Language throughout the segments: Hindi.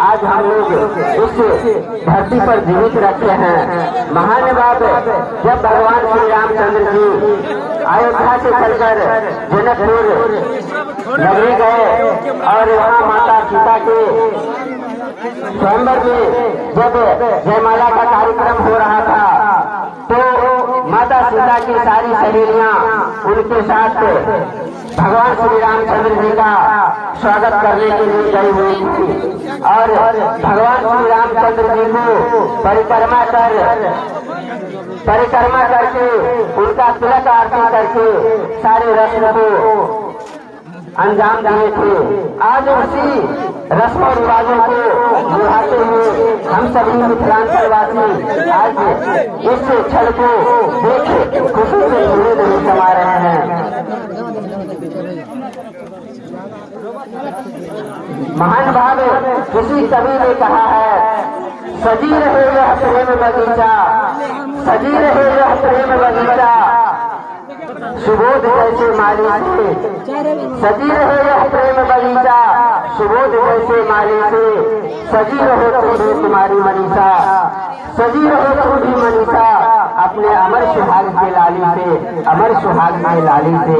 आज हम लोग इस धरती पर जीवित रखे हैं। महान बात जब भगवान श्री रामचंद्र जी अयोध्या से चलकर जनकपुर नगरी गए और वहाँ माता सीता के स्वयंवर में जब जयमाला का कार्यक्रम हो रहा था तो माता सीता की सारी सहेलियां उनके साथ भगवान श्री रामचंद्र जी का स्वागत करने के लिए गई हुई थी और भगवान श्री रामचंद्र जी को परिक्रमा करके उनका तिलक आरती करके सारे रस्म को अंजाम दिए थे। आज उसी रस्म और रिवाजों को निभाते हुए हम सभी मिथिलांचलवासी आज इस क्षण को देख खुशी से झूले नहीं समा रहे हैं। महान भाव किसी कवि ने कहा है, सजी रहे यह प्रेम बगीचा, सजी रहे यह प्रेम बगीचा, सुबोध जैसे माली से, सजी रहे यह प्रेम बगीचा, सुबोध जैसे माली से, सजी रहे तुम तुम्हारी मनीषा, सजी रहे तुम भी मनीषा, अपने अमर सुहाग के लाली से, अमर सुहाग के लाली से।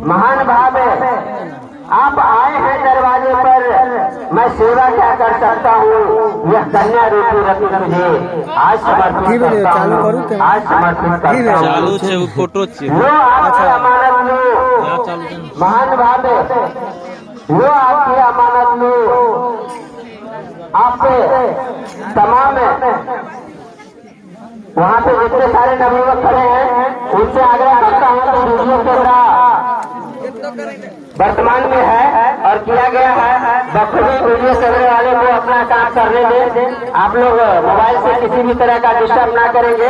महान भाव है, आप आए हैं दरवाजे पर, मैं सेवा क्या कर सकता हूँ, यह कन्या रूपी रत्न तुझे आज समर्पित करता हूँ, आज समर्पित करता हूँ। लो आपकी अमानत लो, महान भाव लो आपकी अमानत लो, आप तमाम वहाँ पे जितने सारे नवयुवक खड़े हैं उनसे आग्रह करता हूँ तो वीडियो कैमरा वर्तमान में है और किया गया है, बखूबी वीडियो कैमरे वाले को अपना काम करने दें। आप लोग मोबाइल से किसी भी तरह का डिस्टर्ब ना करेंगे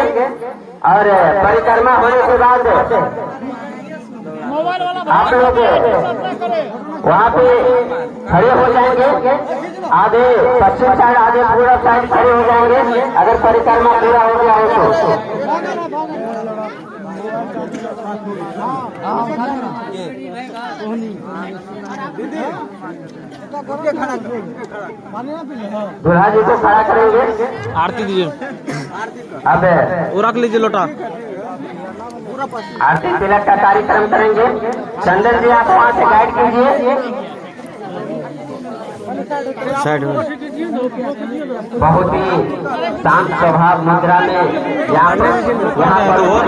और परिक्रमा होने के बाद आप लोग वहाँ पे खड़े हो जाएंगे, आधे पश्चिम साइड आधे पूर्व साइड खड़े हो जाएंगे अगर परिक्रमा पूरा हो गया हो तो। दूल्हा जी को खड़ा करेंगे, आरती दीजिए। अब वो रख लीजिए लोटा। आरती तिलक का कार्यक्रम करेंगे। चंदन जी आप वहाँ से गाइड कीजिए। साइड में बहुत ही शांत स्वभाव मुद्रा में यहाँ पर